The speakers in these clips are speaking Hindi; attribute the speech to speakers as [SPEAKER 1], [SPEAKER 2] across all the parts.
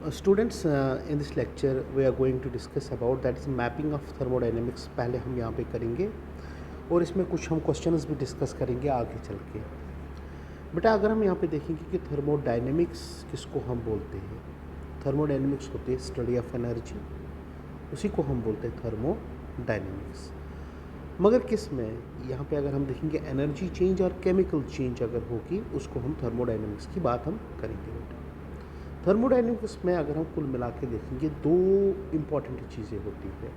[SPEAKER 1] Students, in this lecture we are going to discuss about that is mapping of thermodynamics. पहले हम यहाँ पे करेंगे और इसमें कुछ हम क्वेश्चंस भी डिस्कस करेंगे आगे चल के। बेटा अगर हम यहाँ पे देखेंगे कि थर्मोडायनेमिक्स किसको हम बोलते हैं, थर्मोडायनेमिक्स होती है स्टडी ऑफ एनर्जी, उसी को हम बोलते हैं थर्मोडायनेमिक्स। मगर किस में यहाँ पे अगर हम देखेंगे एनर्जी चेंज और केमिकल चेंज अगर होगी उसको हम थर्मोडायनेमिक्स की बात हम करेंगे बेटा। थर्मोडायनेमिक्स में अगर हम कुल मिला के देखेंगे दो इम्पॉर्टेंट चीज़ें होती है,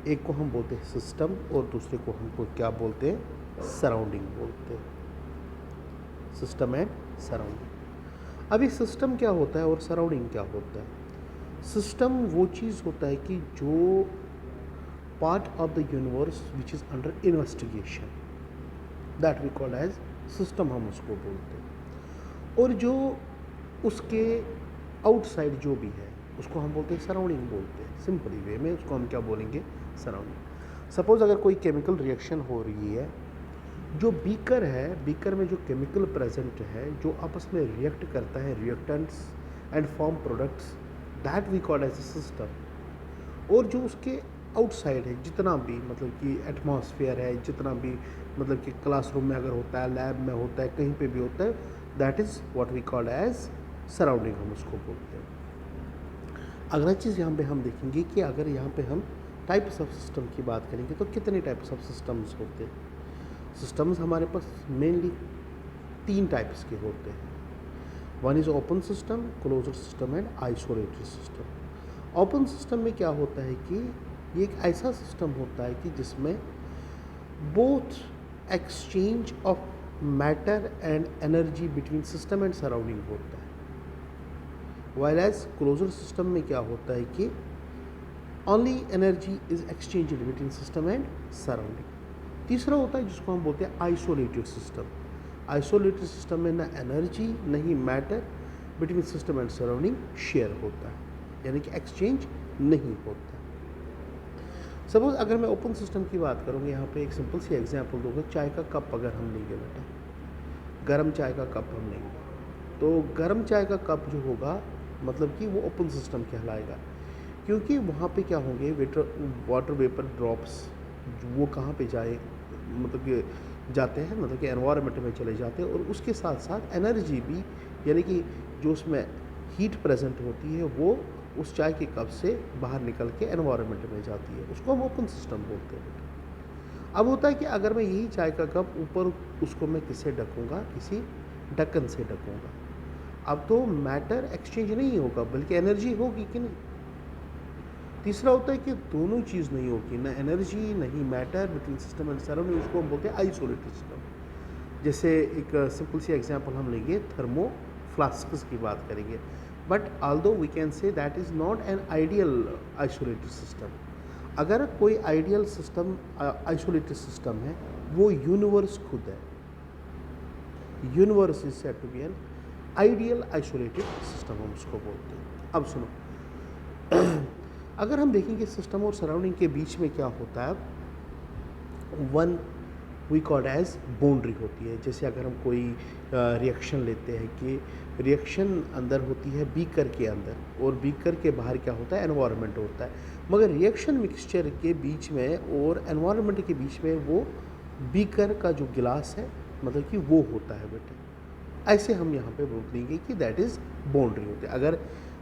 [SPEAKER 1] एक को हम बोलते हैं सिस्टम और दूसरे को हमको क्या बोलते हैं, सराउंडिंग बोलते हैं, सिस्टम एंड सराउंडिंग। अभी सिस्टम क्या होता है और सराउंडिंग क्या होता है। सिस्टम वो चीज़ होता है कि जो part of the universe which is under investigation, that we call as system, हम उसको बोलते हैं। और जो उसके आउटसाइड जो भी है उसको हम बोलते हैं सराउंडिंग बोलते हैं। सिंपली वे में उसको हम क्या बोलेंगे, सराउंडिंग। सपोज़ अगर कोई केमिकल रिएक्शन हो रही है, जो बीकर है, बीकर में जो केमिकल प्रेजेंट है जो आपस में रिएक्ट करता है, reactants and form products, that we call as a system. और जो उसके आउटसाइड है जितना भी, मतलब कि एटमॉस्फेयर है, जितना भी मतलब कि क्लासरूम में अगर होता है, लैब में होता है, कहीं पे भी होता है, that is what we call as surrounding, हम उसको बोलते हैं। अगला चीज़ यहाँ पे हम देखेंगे कि अगर यहाँ पे हम टाइप्स ऑफ सिस्टम की बात करेंगे तो कितने टाइप्स ऑफ सिस्टम्स होते हैं। सिस्टम्स हमारे पास मेनली तीन टाइप्स के होते हैं। One is open system, closed system and isolated system. Open system में क्या होता है कि ये एक ऐसा सिस्टम होता है कि जिसमें both exchange of matter and energy between system and surrounding होता है। वाइल एज क्लोज्ड सिस्टम में क्या होता है कि only energy is exchanged between system and surrounding. तीसरा होता है जिसको हम बोलते हैं आइसोलेटेड सिस्टम। आइसोलेटेड सिस्टम में ना एनर्जी नहीं matter between system and surrounding share होता है, यानी कि एक्सचेंज नहीं होता। सपोज अगर मैं ओपन सिस्टम की बात करूँगा, यहाँ पे एक सिंपल सी एग्जांपल दूंगा। चाय का कप अगर हम लेंगे बेटा, गर्म चाय का कप हम लेंगे, तो गर्म चाय का कप जो होगा मतलब कि वो ओपन सिस्टम कहलाएगा, क्योंकि वहाँ पे क्या होंगे, वाटर वेपर ड्रॉप्स, वो कहाँ पे जाए, मतलब कि जाते हैं, मतलब कि एनवायरनमेंट में चले जाते हैं, और उसके साथ साथ एनर्जी भी, यानी कि जो उसमें हीट प्रेजेंट होती है वो उस चाय के कप से बाहर निकल के एनवायरनमेंट में जाती है, उसको हम ओपन सिस्टम बोलते हैं। अब होता है कि अगर मैं यही चाय का कप ऊपर, उसको मैं किससे ढकूँगा, किसी ढक्कन से ढकूँगा, अब तो मैटर एक्सचेंज नहीं होगा बल्कि एनर्जी होगी कि नहीं। तीसरा होता है कि दोनों चीज़ नहीं होगी, ना एनर्जी नहीं matter between system and surrounding, उसको हम बोलते हैं आइसोलेटेड सिस्टम। जैसे एक सिंपल सी एग्जांपल हम लेंगे, थर्मो फ्लास्क्स की बात करेंगे, but although we can say that is not an ideal isolated system. अगर कोई आइडियल सिस्टम आइसोलेटेड सिस्टम है, वो यूनिवर्स खुद है। Universe is said to be an ideal isolated system, हम उसको बोलते हैं। अब सुनो, अगर हम देखेंगे सिस्टम और सराउंडिंग के बीच में क्या होता है, one we called as boundary होती है। जैसे अगर हम कोई रिएक्शन लेते हैं कि रिएक्शन अंदर होती है बीकर के अंदर, और बीकर के बाहर क्या होता है, एनवायरनमेंट होता है, मगर रिएक्शन मिक्सचर के बीच में और एनवायरनमेंट के बीच में वो बीकर का जो गिलास है, मतलब कि वो होता है बेटा। ऐसे हम यहाँ पे बोल देंगे कि दैट इज़ बाउंड्री होती है। अगर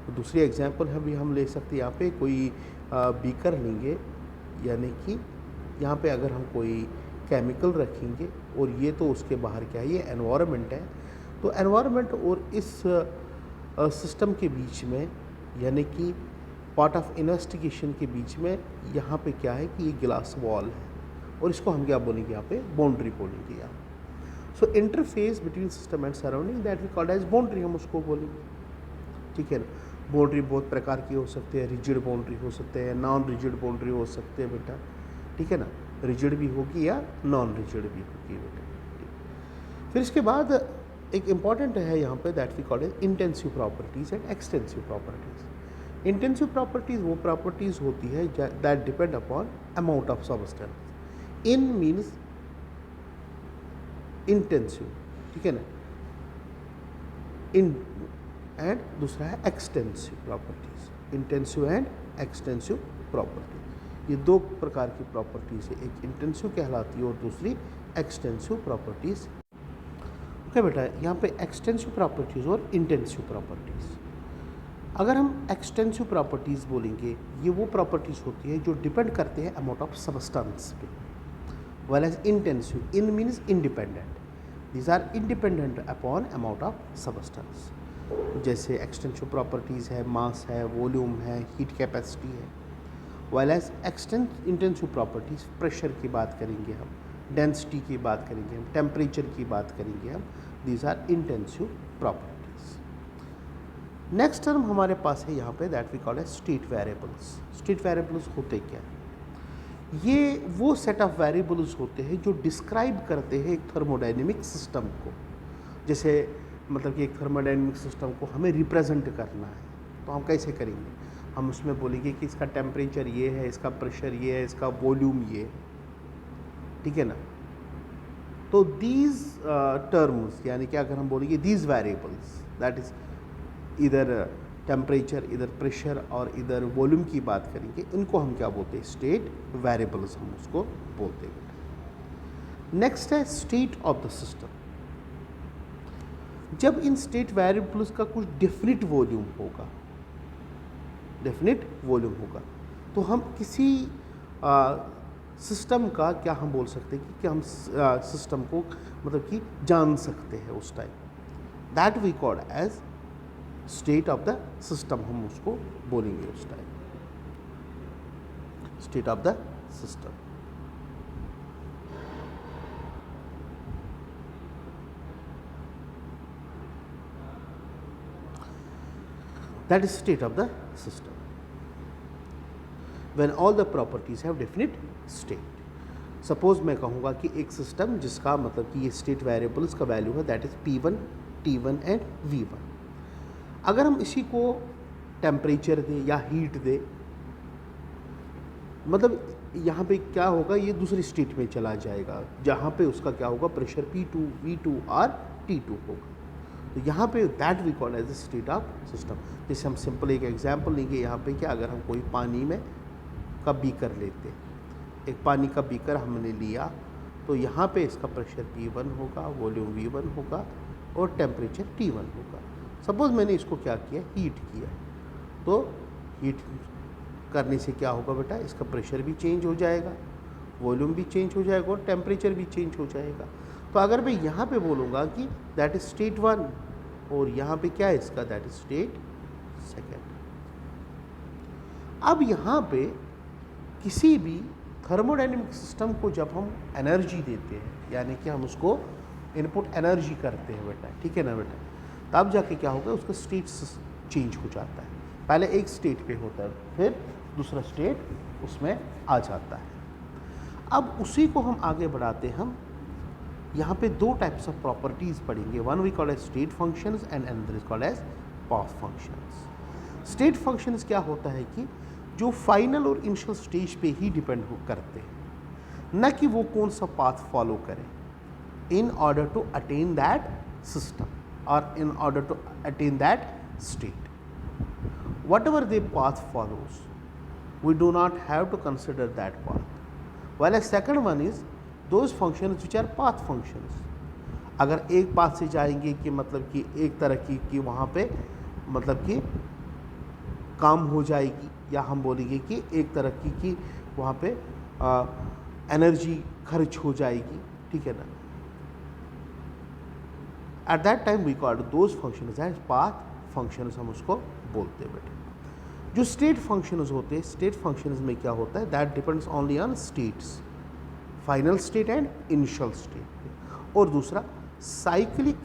[SPEAKER 1] दूसरी एग्जांपल हम ले सकते हैं, यहाँ पे कोई बीकर लेंगे, यानी कि यहाँ पे अगर हम कोई केमिकल रखेंगे और ये तो उसके बाहर क्या है, ये एनवायरनमेंट है, तो एनवायरनमेंट और इस सिस्टम के बीच में, यानी कि पार्ट ऑफ इन्वेस्टिगेशन के बीच में, यहाँ पे क्या है कि ये गिलास वॉल है, और इसको हम क्या बोलेंगे, यहाँ पे बाउंड्री बोलेंगे यहाँ। So interface between system and surrounding that we called as boundary, हम उसको बोलेंगे, ठीक है ना। बाउंड्री बहुत प्रकार की हो सकती है, रिजिड बाउंड्री हो सकते हैं, नॉन रिजिड बाउंड्री हो सकते हैं बेटा, ठीक है ना। रिजिड भी होगी या नॉन रिजिड भी होगी बेटा, ठीक। फिर इसके बाद एक इम्पॉर्टेंट है यहाँ पे, that we called as intensive properties and extensive properties. Intensive properties वो प्रॉपर्टीज़ होती है that depend upon amount of substance. In means intensive, ठीक है ना। इन एंड दूसरा है extensive properties, intensive and extensive property. ये दो प्रकार की प्रॉपर्टीज़ है, एक इंटेंसिव कहलाती है और दूसरी एक्सटेंसिव प्रॉपर्टीज़। ओके बेटा, यहाँ पे एक्सटेंसिव प्रॉपर्टीज़ और इंटेंसिव प्रॉपर्टीज़। अगर हम एक्सटेंसिव प्रॉपर्टीज़ बोलेंगे, ये वो प्रॉपर्टीज़ होती है जो डिपेंड करते हैं अमाउंट ऑफ सबस्टेंस पे, well as intensive, in means independent, these are independent upon amount of substance. जैसे एक्सटेंसिव प्रॉपर्टीज़ है, मास है, वॉल्यूम है, हीट कैपेसिटी है। Well as intensive properties, pressure की बात करेंगे हम, डेंसिटी की बात करेंगे हम, टेम्परेचर की बात करेंगे हम, these are intensive properties. Next term हमारे पास है यहाँ पे that we call as state variables. State variables होते क्या हैं? ये वो सेट ऑफ वेरिएबल्स होते हैं जो डिस्क्राइब करते हैं एक थर्मोडाइनमिक सिस्टम को। जैसे मतलब कि एक थर्मोडाइनमिक सिस्टम को हमें रिप्रेजेंट करना है, तो हम कैसे करेंगे? हम उसमें बोलेंगे कि इसका टेम्परेचर ये है, इसका प्रेशर ये है, इसका वॉल्यूम ये है, ठीक है ना। तो दीज टर्म्स, यानी कि अगर हम बोलेंगे दीज वेरिएबल्स, दैट इज इधर टेम्परेचर, इधर प्रेशर और इधर वॉल्यूम की बात करेंगे, इनको हम क्या बोलते हैं? स्टेट वेरिएबल्स हम उसको बोलते हैं। नेक्स्ट है स्टेट ऑफ द सिस्टम। जब इन स्टेट वेरिएबल्स का कुछ डेफिनिट वॉल्यूम होगा, डेफिनिट वॉल्यूम होगा, तो हम किसी सिस्टम का क्या हम बोल सकते हैं कि हम सिस्टम को मतलब कि जान सकते हैं उस time, that we called as state of the system, हम उसको बोलेंगे उस time, state of the system. That is state of the system when all the properties have definite state. Suppose मैं कहूँगा कि एक सिस्टम जिसका मतलब कि ये स्टेट वेरिएबल्स का वैल्यू है that is P1, T1 and V1। अगर हम इसी को टेम्परेचर दें या हीट दें, मतलब यहाँ पे क्या होगा, ये दूसरी स्टेट में चला जाएगा जहाँ पे उसका क्या होगा, प्रेशर P2, V2 और T2 होगा। तो यहाँ पे that we call as the state of system. जैसे हम सिंपल एक एग्जांपल लेंगे यहाँ पे कि अगर हम कोई पानी में का बीकर लेते हैं, एक पानी का बीकर हमने लिया, तो यहाँ पे इसका प्रेशर P1 होगा, वॉल्यूम V1 होगा और टेम्परेचर T1 होगा। सपोज मैंने इसको क्या किया, हीट किया, तो हीट करने से क्या होगा बेटा, इसका प्रेशर भी चेंज हो जाएगा, वॉल्यूम भी चेंज हो जाएगा और टेम्परेचर भी चेंज हो जाएगा। तो अगर मैं यहाँ पे बोलूँगा कि दैट इज स्टेट 1 और यहाँ पे क्या है इसका, दैट इज स्टेट 2। अब यहाँ पे किसी भी थर्मोडायनेमिक सिस्टम को जब हम एनर्जी देते हैं, यानी कि हम उसको इनपुट एनर्जी करते हैं बेटा, ठीक है ना बेटा, तब जाके क्या होगा, उसका स्टेट चेंज हो जाता है। पहले एक स्टेट पे होता है, फिर दूसरा स्टेट उसमें आ जाता है। अब उसी को हम आगे बढ़ाते हैं, हम यहाँ पे दो टाइप्स ऑफ प्रॉपर्टीज़ पढ़ेंगे, one we call as state functions and another is called as path functions. State functions क्या होता है कि जो फाइनल और इनिशियल स्टेज पे ही डिपेंड करते हैं, न कि वो कौन सा पाथ फॉलो करें in order to attain that system और in order to attain that state. whatever the path follows, we do not have to consider that path. While a second one is those functions which are path functions. अगर एक पाथ से जाएंगे कि मतलब कि एक तरह की वहाँ पे मतलब कि काम हो जाएगी, या हम बोलेंगे कि एक तरह की वहाँ पे एनर्जी खर्च हो जाएगी, ठीक है ना। At that time we call those functions as path functions, हम उसको बोलते हैं बेटे। जो स्टेट फंक्शंस होते हैं, स्टेट फंक्शंस में क्या होता है, that depends only on states, final state and initial state. और दूसरा साइक्लिक,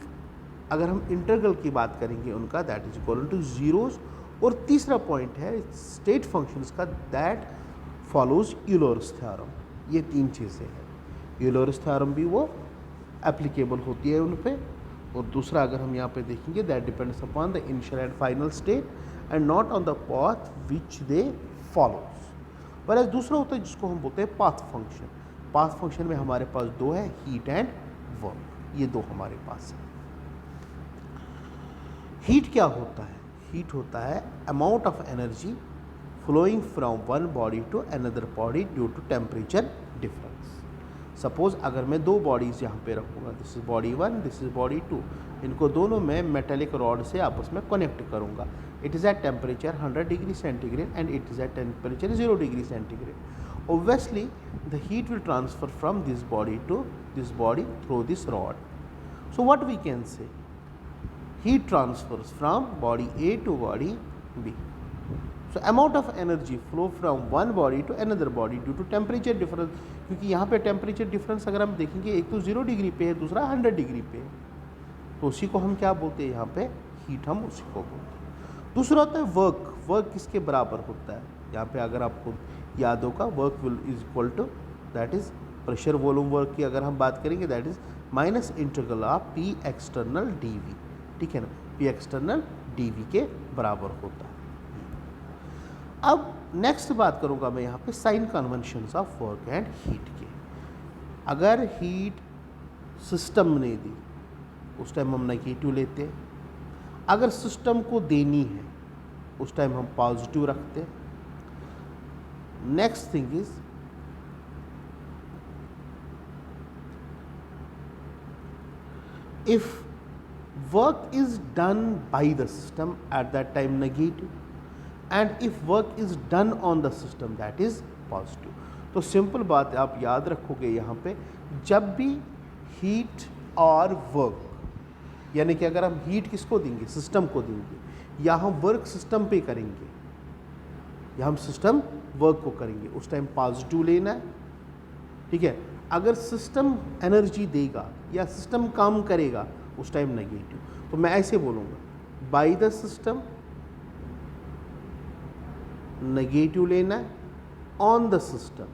[SPEAKER 1] अगर हम इंटरवल की बात करेंगे उनका, that is equal two zeros. और तीसरा पॉइंट है स्टेट फंक्शंस का, दैट फॉलोज यूलर्स थ्योरम। ये तीन चीज़ें हैं, यूलर्स थ्योरम भी वो एप्लीकेबल होती है उन पर। और दूसरा अगर हम यहाँ पे देखेंगे, that depends upon the initial and final state and not on the path which they follows. पर दूसरा होता है जिसको हम बोलते हैं पाथ फंक्शन। पाथ फंक्शन में हमारे पास दो है, हीट एंड वर्क, ये दो हमारे पास है। हीट क्या होता है? हीट होता है amount of energy flowing from one body to another body due to temperature difference. Suppose अगर मैं दो बॉडीज़ यहाँ पे रखूँगा, this is body 1, this is body 2, इनको दोनों में मेटेलिक रॉड से आपस में कनेक्ट करूँगा. It is at temperature 100 degree centigrade and it is at temperature 0 degree centigrade. Obviously the heat will transfer from this body to this body through this rod. So what we can say? Heat transfers from body A to body B. So amount of energy flow from one body to another body due to temperature difference. क्योंकि यहाँ पे टेम्परेचर डिफरेंस अगर हम देखेंगे, एक तो 0 डिग्री पे है, दूसरा 100 डिग्री पे है, तो उसी को हम क्या बोलते हैं यहाँ पे? हीट हम उसी को बोलते हैं. दूसरा होता है वर्क. वर्क किसके बराबर होता है? यहाँ पे अगर आपको याद होगा, work will is equal to, that is pressure volume work की अगर हम बात करेंगे, that is minus integral of P external D V. ठीक है ना? पी एक्सटर्नल डी वी के बराबर होता है. अब नेक्स्ट बात करूंगा मैं यहाँ पे sign conventions of work and heat के. अगर हीट सिस्टम ने दी उस टाइम हम नेगेटिव लेते हैं, अगर सिस्टम को देनी है उस टाइम हम पॉजिटिव रखते हैं. Next thing is if work is done by the system eight that time negative, and if work is done on the system that is positive. तो सिंपल बात है, आप याद रखोगे यहाँ पे, जब भी हीट और वर्क, यानी कि अगर हम हीट किसको देंगे? सिस्टम को देंगे, या हम वर्क सिस्टम पे करेंगे, या हम सिस्टम वर्क को करेंगे, उस टाइम पॉजिटिव लेना है. ठीक है? अगर सिस्टम एनर्जी देगा या सिस्टम काम करेगा उस टाइम नेगेटिव. तो मैं ऐसे बोलूँगा, बाय द सिस्टम नेगेटिव लेना है, ऑन द सिस्टम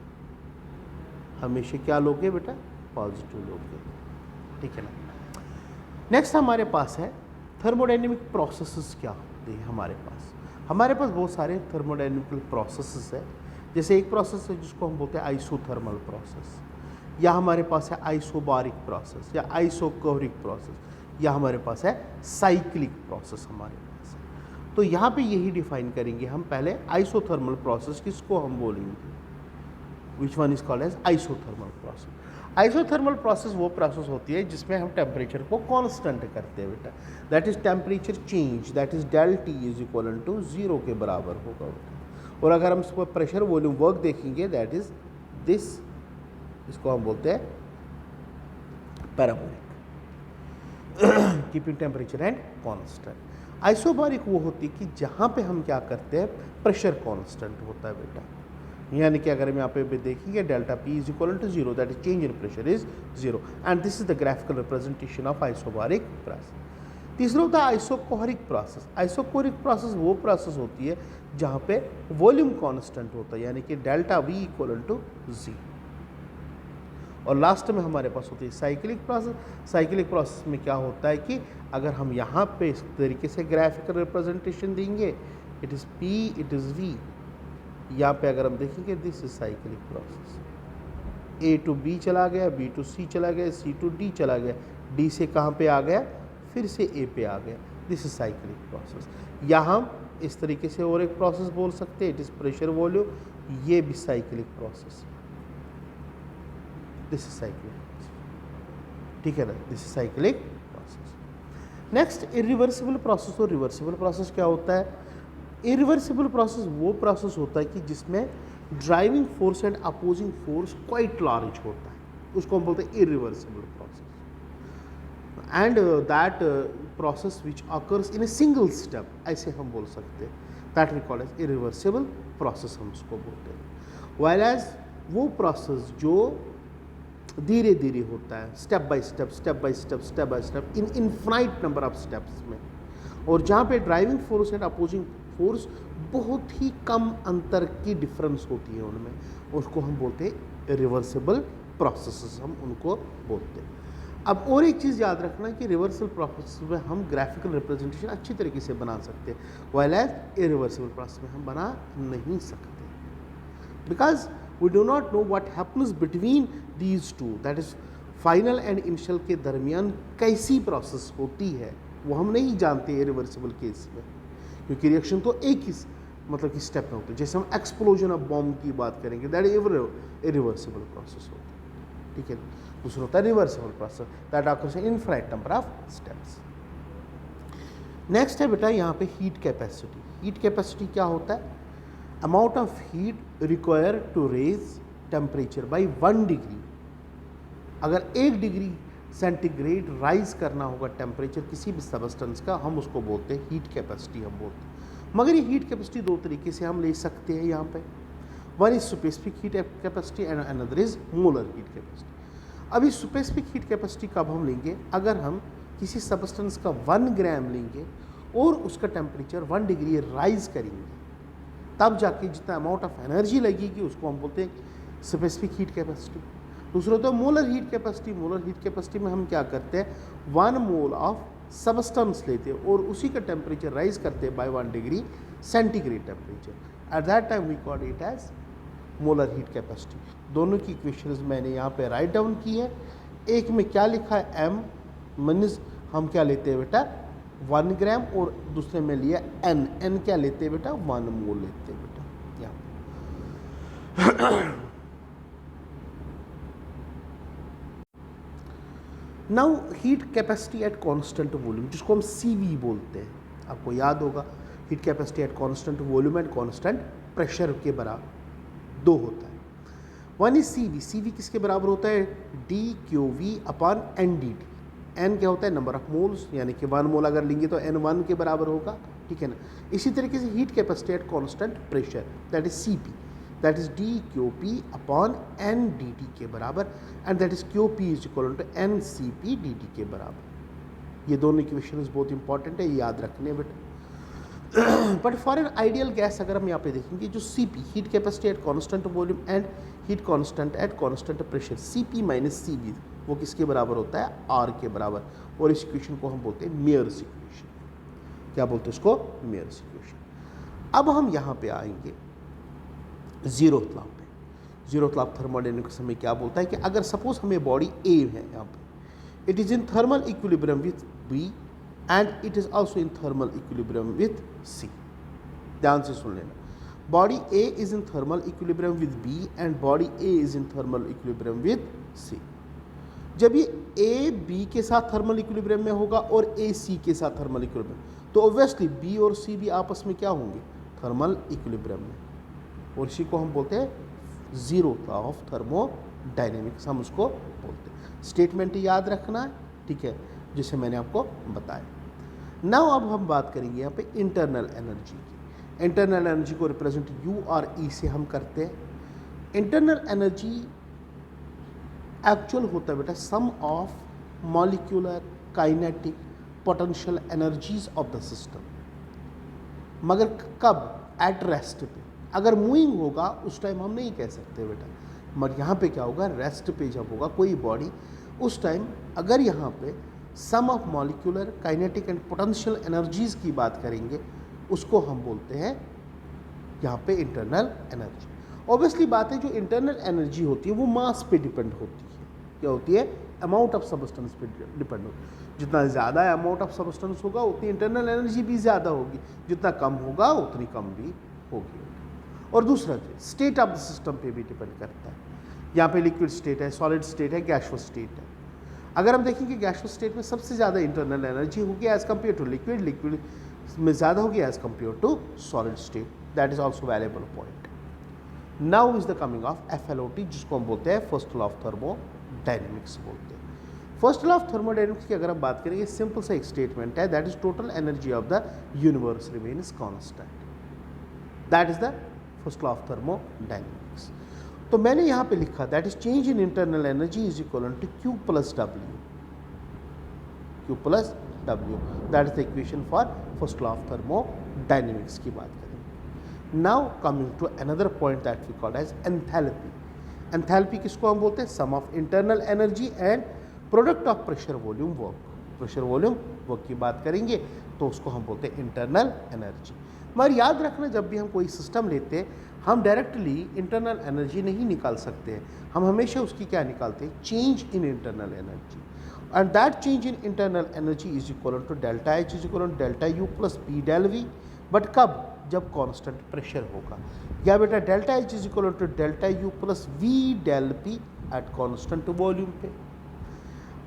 [SPEAKER 1] हमेशा क्या लोगे बेटा? पॉजिटिव लोगे. ठीक है ना? नेक्स्ट हमारे पास है थर्मोडायनेमिक प्रोसेसेस. क्या होते हैं हमारे पास बहुत सारे थर्मोडायनेमिकल प्रोसेसेस है. जैसे एक प्रोसेस है जिसको हम बोलते हैं आइसोथर्मल प्रोसेस, या हमारे पास है आइसोबारिक प्रोसेस, या आइसोकोरिक प्रोसेस, या हमारे पास है साइक्लिक प्रोसेस हमारे पास है. तो यहाँ पे यही डिफाइन करेंगे हम. पहले आइसोथर्मल प्रोसेस किसको हम बोलेंगे? Which one is called as isothermal process. Isothermal process वो प्रोसेस होती है जिसमें हम टेम्परेचर को कांस्टेंट करते हैं बेटा. That is temperature change, that is del T is equal to 0 के बराबर होगा. और अगर हम इसको प्रेशर वॉल्यूम वर्क देखेंगे, दैट इज दिस, इसको हम बोलते हैं parabolic, keeping temperature and constant. Isobaric वो होती है कि जहाँ पे हम क्या करते हैं, प्रेशर कांस्टेंट होता है बेटा. यानी कि अगर हम यहाँ पे भी देखेंगे, delta P is equal to 0, that is change in pressure is 0, and this is the graphical representation of isobaric process. तीसरा होता है आइसोकोरिक प्रोसेस. आइसोकोरिक प्रोसेस वो प्रोसेस होती है जहाँ पे वॉल्यूम कांस्टेंट होता है, यानी कि डेल्टा वी इक्वल टू 0. और लास्ट में हमारे पास होती है साइक्लिक प्रोसेस. साइक्लिक प्रोसेस में क्या होता है कि अगर हम यहाँ पे इस तरीके से ग्राफिकल रिप्रेजेंटेशन देंगे, it is P, it is V. यहाँ पे अगर हम देखेंगे, this is cyclic process. A to B चला गया, बी टू सी चला गया, सी टू डी चला गया, डी से कहाँ पे आ गया? फिर से ए पे आ गया. This is cyclic process. या हम इस तरीके से और एक प्रोसेस बोल सकते हैं, इट इज़ प्रेशर वॉल्यूम. ये भी cyclic process. This is cyclic process. ठीक है ना? This is cyclic process. Next irreversible process. और रिवर्सिबल प्रोसेस क्या होता है? इरिवर्सिबल प्रोसेस वो प्रोसेस होता है कि जिसमें driving force and opposing force quite large होता है, उसको हम बोलते हैं irreversible process. And that process which occurs in a single step, ऐसे हम बोल सकते हैं, that we call as irreversible process, हम उसको बोलते हैं. व्हाइल एज वो प्रोसेस जो धीरे धीरे होता है, step by step, step by step, step by step, in infinite number of steps में, और जहाँ पे driving force and opposing force बहुत ही कम अंतर की डिफरेंस होती है उनमें, उसको हम बोलते हैं रिवर्सिबल प्रोसेसेस, हम उनको बोलते हैं. अब और एक चीज़ याद रखना कि रिवर्सिबल प्रोसेस में हम ग्राफिकल रिप्रेजेंटेशन अच्छी तरीके से बना सकते हैं, व्हाइल एज इरिवर्सिबल प्रोसेस में हम बना नहीं सकते, because we do not know what happens between these two, that is final and initial के दरमियान कैसी प्रोसेस होती है, वो हम नहीं जानते इरिवर्सिबल केस में, क्योंकि रिएक्शन तो एक ही मतलब कि स्टेप में होता है। जैसे हम एक्सप्लोजन ऑफ बॉम्ब की बात करेंगे, दैट इरिवर्सिबल प्रोसेस होता है, ठीक है। दूसरा होता है reversible process, that occurs in infinite number of steps. Next है बेटा यहाँ पे हीट कैपेसिटी। हीट कैपेसिटी क्या होता है? Amount of heat require to raise temperature by 1 degree. अगर 1 डिग्री सेंटीग्रेड राइज करना होगा टेम्परेचर किसी भी सबस्टेंस का, हम उसको बोलते हैं हीट कैपेसिटी हम बोलते हैं। मगर ये हीट कैपेसिटी दो तरीके से हम ले सकते हैं यहाँ पे। One is specific heat capacity and another is molar heat capacity. अभी स्पेसिफिक हीट कैपेसिटी कब हम लेंगे? अगर हम किसी सबस्टेंस का 1 ग्राम लेंगे और उसका टेम्परेचर 1 डिग्री राइज करेंगे, तब जाके जितना अमाउंट ऑफ एनर्जी लगेगी उसको हम बोलते हैं स्पेसिफिक हीट कैपेसिटी। दूसरा तो molar heat capacity. Molar heat capacity में हम क्या करते हैं? 1 मोल ऑफ सबस्टेंस लेते हैं और उसी का टेम्परेचर राइज करते हैं by 1 degree centigrade temperature. At that time we call it as molar heat capacity. दोनों की इक्वेशंस मैंने यहाँ पे राइट डाउन की है। एक में क्या लिखा है? m मीन्स हम क्या लेते हैं बेटा? 1 ग्राम, और दूसरे में लिया n क्या लेते हैं बेटा? 1 मोल लेते हैं बेटा यहाँ। Now heat capacity at constant volume, जिसको हम CV बोलते हैं, आपको याद होगा heat capacity at constant volume and constant pressure के बराबर 2 होता है। वन इज CV किसके बराबर होता है? DQV upon NDT। N क्या होता है? नंबर ऑफ मोल्स, यानी कि 1 मोल अगर लेंगे तो N 1 के बराबर होगा, ठीक है ना। इसी तरीके से heat capacity at constant pressure, that is CP, that is DQP upon NDT के बराबर, and that is QP is equal to NCP DT के बराबर। ये दोनों इक्वेशंस बहुत इंपॉर्टेंट है, याद रखने बेटा। But for an ideal gas अगर हम यहाँ पे देखेंगे, जो CP heat capacity at constant volume and heat constant eight constant pressure, CP minus CV, वो किसके बराबर होता है? R के बराबर। और इस इक्वेशन को हम बोलते हैं मेयर्स इक्वेशन। क्या बोलते हैं इसको? Mayer's equation. अब हम यहाँ पे आएंगे जीरोथ लॉ पे। जीरोथ लॉ ऑफ थर्मोडायनेमिक्स हमें क्या बोलता है कि अगर सपोज हमें बॉडी A है यहाँ पे, it is in thermal equilibrium with B and it is also in thermal equilibrium with C। ध्यान से सुन लेना, body A is in thermal equilibrium with B and body A is in thermal equilibrium with C। जब ये A B के साथ थर्मल इक्विलिब्रियम में होगा और A C के साथ थर्मल इक्विलिब्रियम, तो ऑब्वियसली B और C भी आपस में क्या होंगे? थर्मल इक्विलिब्रियम में। और इसी को हम बोलते हैं जीरोथ लॉ ऑफ थर्मोडायनेमिक्स, हम उसको बोलते हैं। स्टेटमेंट याद रखना है, ठीक है, जिसे मैंने आपको बताया। नाउ अब हम बात करेंगे यहाँ पे इंटरनल एनर्जी की। इंटरनल एनर्जी को रिप्रेजेंट U और E से हम करते हैं। इंटरनल एनर्जी एक्चुअल होता है बेटा sum of molecular kinetic potential energies of the system. मगर कब? एट रेस्ट पे। अगर मूविंग होगा उस टाइम हम नहीं कह सकते बेटा, मगर यहाँ पे क्या होगा? रेस्ट पे जब होगा कोई बॉडी, उस टाइम अगर यहाँ पे sum of molecular kinetic and potential energies की बात करेंगे, उसको हम बोलते हैं यहाँ पे इंटरनल एनर्जी। ऑब्वियसली बात है, जो इंटरनल एनर्जी होती है वो मास पे डिपेंड होती है। क्या होती है? अमाउंट ऑफ सबस्टेंस पे डिपेंड होती है। जितना ज़्यादा अमाउंट ऑफ सबस्टेंस होगा उतनी इंटरनल एनर्जी भी ज़्यादा होगी, जितना कम होगा उतनी कम भी होगी। और दूसरा स्टेट ऑफ द सिस्टम पे भी डिपेंड करता है। यहाँ पे लिक्विड स्टेट है, सॉलिड स्टेट है, गैसियस स्टेट है। अगर हम देखेंगे गैसियस स्टेट में सबसे ज़्यादा इंटरनल एनर्जी होगी as compare to liquid, liquid में ज़्यादा होगी as compare to solid state. That is also valuable point. Now is the coming of FLOT, जिसको हम बोलते हैं फर्स्ट लॉ ऑफ थर्मोडायनेमिक्स बोलते हैं। फर्स्ट लॉ ऑफ थर्मोडायनेमिक्स की अगर हम बात करेंगे, सिंपल सा एक स्टेटमेंट है, that is total energy of the universe remains constant. That is the first law of thermodynamics. तो मैंने यहाँ पे लिखा that is change in internal energy is equal to Q plus W। Q plus W, that is the equation for first law of thermodynamics की बात करें। Now coming to another point that we called as enthalpy. Enthalpy किसको हम बोलते हैं? Some of internal energy and product of pressure volume work. Pressure volume work की बात करेंगे तो उसको हम बोलते हैं इंटरनल एनर्जी। मगर याद रखना, जब भी हम कोई सिस्टम लेते हैं हम डायरेक्टली इंटरनल एनर्जी नहीं निकाल सकते हैं, हम हमेशा उसकी क्या निकालते हैं? Change in internal energy. and that change in internal energy is equivalent to delta H is equivalent to delta U plus P del V, but कब, जब कांस्टेंट प्रेशर होगा, या बेटा delta H is equal to delta U plus V del P at constant volume पे।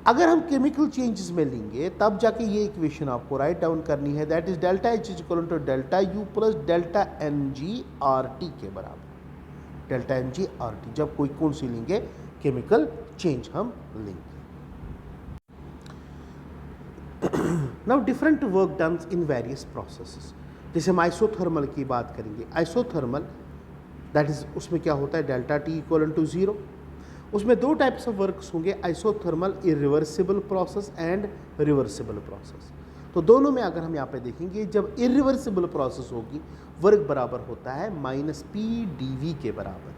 [SPEAKER 1] अगर हम केमिकल चेंजेस में लेंगे तब जाके ये इक्वेशन आपको राइट डाउन करनी है, that is delta H is equal to delta U plus delta Mg RT के बराबर, डेल्टा Mg RT जब कोई कौन सी लेंगे केमिकल चेंज हम लेंगे। Now different work done in various processes, जैसे हम आइसोथर्मल की बात करेंगे, आइसोथर्मल दैट इज उसमें क्या होता है डेल्टा T इक्वल टू 0, उसमें दो टाइप्स ऑफ वर्क्स होंगे, isothermal irreversible process and reversible process. तो दोनों में अगर हम यहाँ पे देखेंगे, जब इरिवर्सिबल प्रोसेस होगी वर्क बराबर होता है माइनस पी डी के बराबर,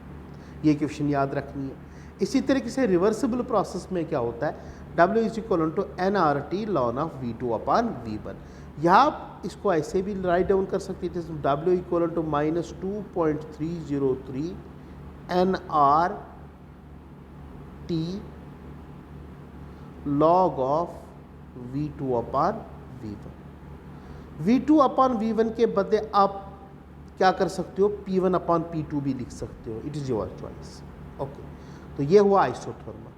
[SPEAKER 1] ये क्वेश्चन याद रखनी है। इसी तरीके से रिवर्सिबल प्रोसेस में क्या होता है, W is equal to N R T ln of V2 upon V1। यहाँ इसको ऐसे भी राइट डाउन कर सकते थे, W equal to minus 2.303 N R T log of V2 upon V1। V2 upon V1 के बदले आप क्या कर सकते हो, P1 अपान P2 भी लिख सकते हो, it is your choice. Okay, तो ये हुआ आइसोथर्मल।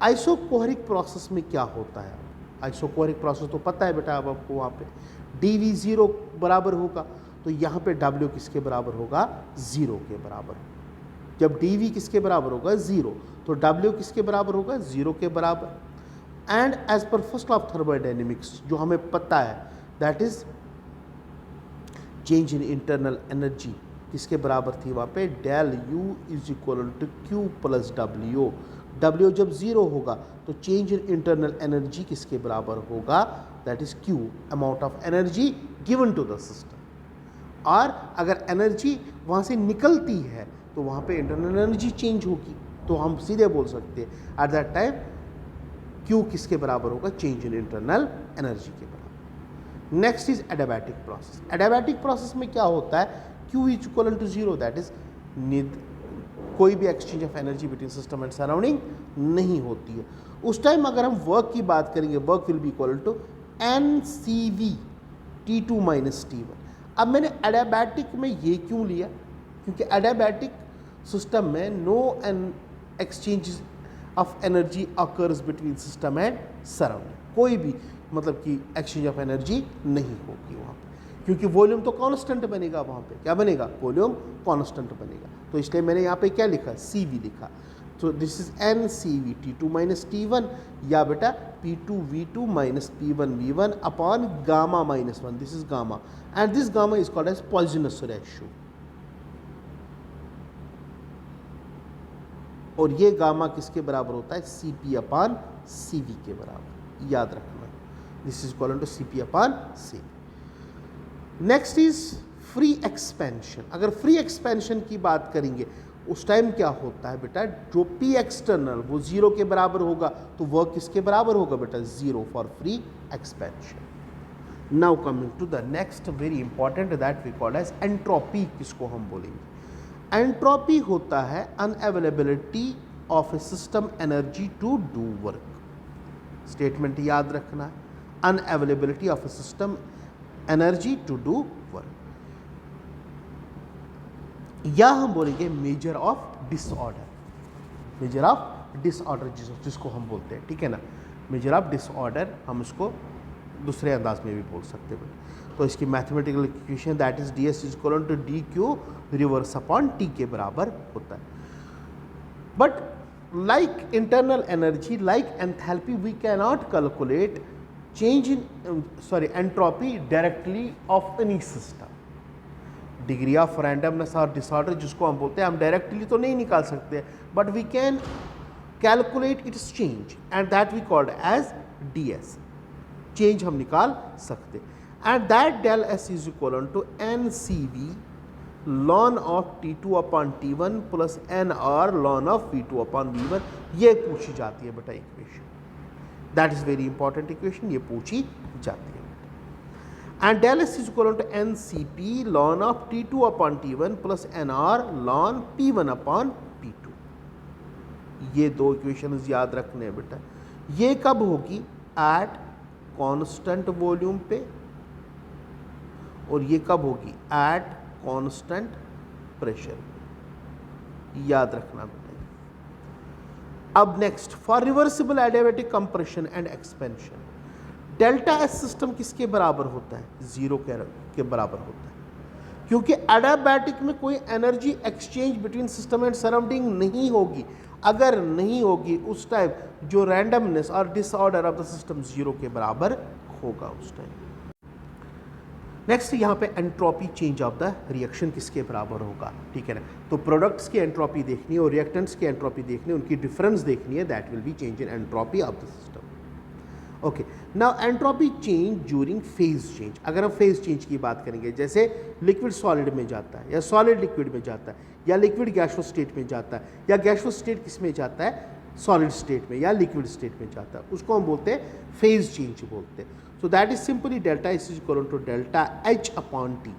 [SPEAKER 1] आइसोकोरिक प्रोसेस में क्या होता है, आइसोकोरिक प्रोसेस तो पता है बेटा अब आपको, वहाँ पे dV0 बराबर होगा, तो यहाँ पे W किसके बराबर होगा, 0 के बराबर। जब dV किसके बराबर होगा, 0, तो W किसके बराबर होगा, 0 के बराबर। And as per first law of thermodynamics जो हमें पता है, that is change in internal energy किसके बराबर थी वहाँ पे, del U is equal to Q plus W। W जब 0 होगा तो चेंज इन इंटरनल एनर्जी किसके बराबर होगा, that is Q, amount of energy given to the system. और अगर एनर्जी वहाँ से निकलती है तो वहाँ पे इंटरनल एनर्जी चेंज होगी, तो हम सीधे बोल सकते हैं एट दैट टाइम Q किसके बराबर होगा, चेंज इन इंटरनल एनर्जी के बराबर। Next is adiabatic process. Adiabatic process में क्या होता है, Q is equal to 0, that is कोई भी exchange of energy between system and surrounding नहीं होती है। उस टाइम अगर हम वर्क की बात करेंगे, work will be equal to NCV T2 minus T1। अब मैंने एडियाबैटिक में ये क्यों लिया, क्योंकि एडियाबैटिक सिस्टम में no an exchange of energy occurs between system and surrounding, कोई भी मतलब कि एक्सचेंज ऑफ एनर्जी नहीं होगी वहाँ पे, क्योंकि वॉल्यूम तो कांस्टेंट बनेगा, वहाँ पे क्या बनेगा, वॉल्यूम कांस्टेंट बनेगा। तो इसलिए मैंने यहाँ पे क्या लिखा, CV लिखा। तो this is NCV T2 minus T1, या बेटा P2 V2 minus P1 V1 upon gamma minus 1, this is gamma, and this gamma is called as Poisson's ratio. और ये गामा किसके बराबर होता है, CP अपान CV के बराबर, याद रखना, this is equal to CP upon CV। Next is free expansion. अगर फ्री एक्सपेंशन की बात करेंगे उस टाइम क्या होता है बेटा, जो P एक्सटर्नल वो 0 के बराबर होगा, तो वर्क किसके बराबर होगा बेटा, 0 for free expansion. Now coming to the next very important, that we call as entropy. किसको हम बोलेंगे, एंट्रोपी होता है unavailability of a system energy to do work. Statement याद रखना है, unavailability of a system energy to do work, या हम बोलेंगे measure of disorder, measure of disorder जिसको हम बोलते हैं, ठीक है ना, मेजर ऑफ डिसऑर्डर हम इसको दूसरे अंदाज में भी बोल सकते हैं। तो इसकी mathematical equation that is ds is equal to dq reverse upon t के बराबर होता है। But like internal energy, like enthalpy, we can not calculate change in entropy directly of any system. Degree of randomness और डिसऑर्डर जिसको हम बोलते हैं, हम डायरेक्टली तो नहीं निकाल सकते, but we can calculate its change and that we called as ds, change हम निकाल सकते। And that del S is equal to NCV ln of T2 upon T1 plus NR ln of V2 upon V1। ये पूछी जाती है बेटा equation, that is very important equation, ये पूछी जाती है। And del S is equal to NCP ln of T2 upon T1 plus NR lawn P1 upon P2। ये दो इक्वेशंस याद रखने हैं बेटा, ये कब होगी? एट कांस्टेंट वॉल्यूम पे, और ये कब होगी? एट कांस्टेंट प्रेशर पे। याद रखना बेटा। अब next, for reversible adiabatic compression and expansion, delta S system किसके बराबर होता है? 0 के बराबर होता है, क्योंकि एडियाबैटिक में कोई energy exchange between system and surrounding नहीं होगी। अगर नहीं होगी उस टाइम जो रैंडमनेस और डिसऑर्डर ऑफ द सिस्टम 0 के बराबर होगा उस टाइम। नेक्स्ट, यहाँ पे entropy change of the reaction किसके बराबर होगा? ठीक है ना, तो प्रोडक्ट्स की एंट्रोपी देखनी है और रिएक्टेंट्स की एंट्रोपी देखनी है, उनकी डिफरेंस देखनी है, that will B change in entropy of the system. Okay, now entropy change during phase change. अगर हम फेज चेंज की बात करेंगे, जैसे लिक्विड सॉलिड में जाता है, या सॉलिड लिक्विड में जाता है, या लिक्विड गैसियस स्टेट में जाता है, या गैसियस स्टेट किस में जाता है? सॉलिड स्टेट में या लिक्विड स्टेट में जाता है, उसको हम बोलते हैं फेज चेंज बोलते हैं। So that is simply delta is equal to delta H upon T.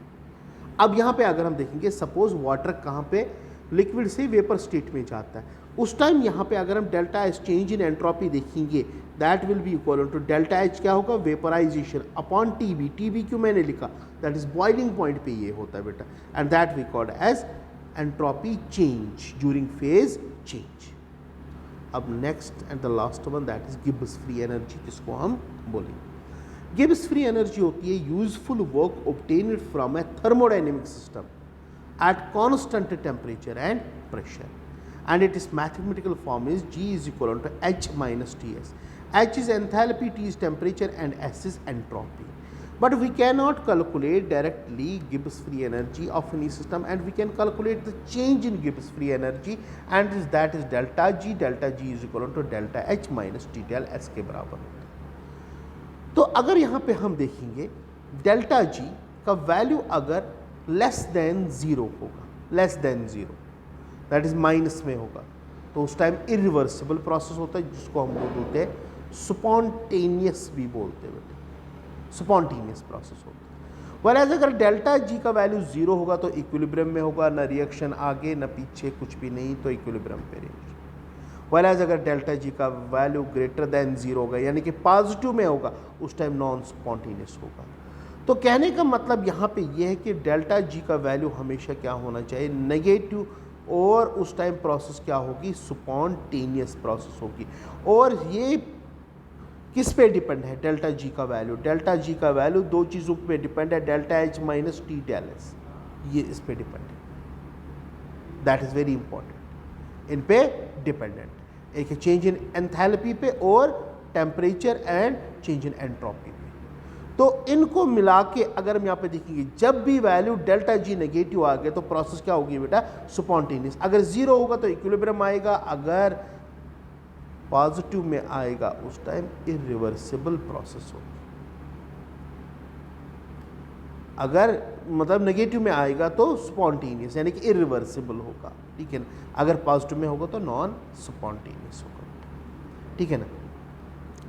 [SPEAKER 1] अब यहाँ पे अगर हम देखेंगे, सपोज वाटर कहाँ पे? लिक्विड से वेपर स्टेट में जाता है, उस टाइम यहाँ पे अगर हम delta H change in entropy देखेंगे, that will be equal to delta H क्या होगा? Vaporisation upon T B. T B क्यों मैंने लिखा? दैट इज बॉइलिंग पॉइंट पे ये होता है बेटा, and that we called as entropy change during phase change. अब next and the last one, that is Gibbs free energy, जिसको हम बोलेंगे। गिब्स फ्री एनर्जी होती है useful work obtained from a thermodynamic system at constant temperature and pressure, and its mathematical form is G is equal to H minus Ts. H is enthalpy, T is temperature, and S is entropy. But we cannot calculate directly Gibbs free energy of any system, and we can calculate the change in Gibbs free energy, and that is delta G. Delta G is equal to delta H minus T del S के बराबर होता है। तो अगर यहाँ पे हम देखेंगे, डेल्टा G का वैल्यू अगर लेस देन 0 होगा, less than 0 that is minus में होगा, तो उस टाइम इरिवर्सिबल प्रोसेस होता है, जिसको हम बोलते हैं स्पॉन्टेनियस भी बोलते हैं बेटा, स्पॉन्टेनियस प्रोसेस होता है। वैसे अगर डेल्टा जी का वैल्यू 0 होगा तो इक्विलिब्रियम में होगा, ना रिएक्शन आगे ना पीछे, कुछ भी नहीं, तो इक्विलिब्रियम पे रिएक्शन। वैसे अगर डेल्टा जी का वैल्यू ग्रेटर देन 0 होगा, यानी कि पॉजिटिव में होगा, उस टाइम नॉन स्पॉन्टेनियस होगा। तो कहने का मतलब यहाँ पे ये है कि डेल्टा जी का वैल्यू हमेशा क्या होना चाहिए? नेगेटिव, और उस टाइम प्रोसेस क्या होगी? स्पॉन्टेनियस प्रोसेस होगी। और ये किस पे डिपेंड है डेल्टा जी का वैल्यू? डेल्टा जी का वैल्यू दो चीज़ों पे डिपेंड है, delta H minus T del S, ये इस पे डिपेंड है, दैट इज़ वेरी इंपॉर्टेंट। इन पे डिपेंडेंट, एक है चेंज इन एंथैल्पी पे और temperature and change in entropy. तो इनको मिला के अगर हम यहाँ पे देखेंगे, जब भी वैल्यू डेल्टा जी नेगेटिव आ गया तो प्रोसेस क्या होगी बेटा? स्पॉन्टेनियस। अगर 0 होगा तो इक्विलिब्रियम आएगा, अगर पॉजिटिव में आएगा उस टाइम इरिवर्सिबल प्रोसेस होगी। अगर मतलब नेगेटिव में आएगा तो स्पॉन्टेनियस, यानी कि इरिवर्सिबल होगा, ठीक है ना। अगर पॉजिटिव में होगा तो नॉन स्पॉन्टेनियस होगा, ठीक है ना।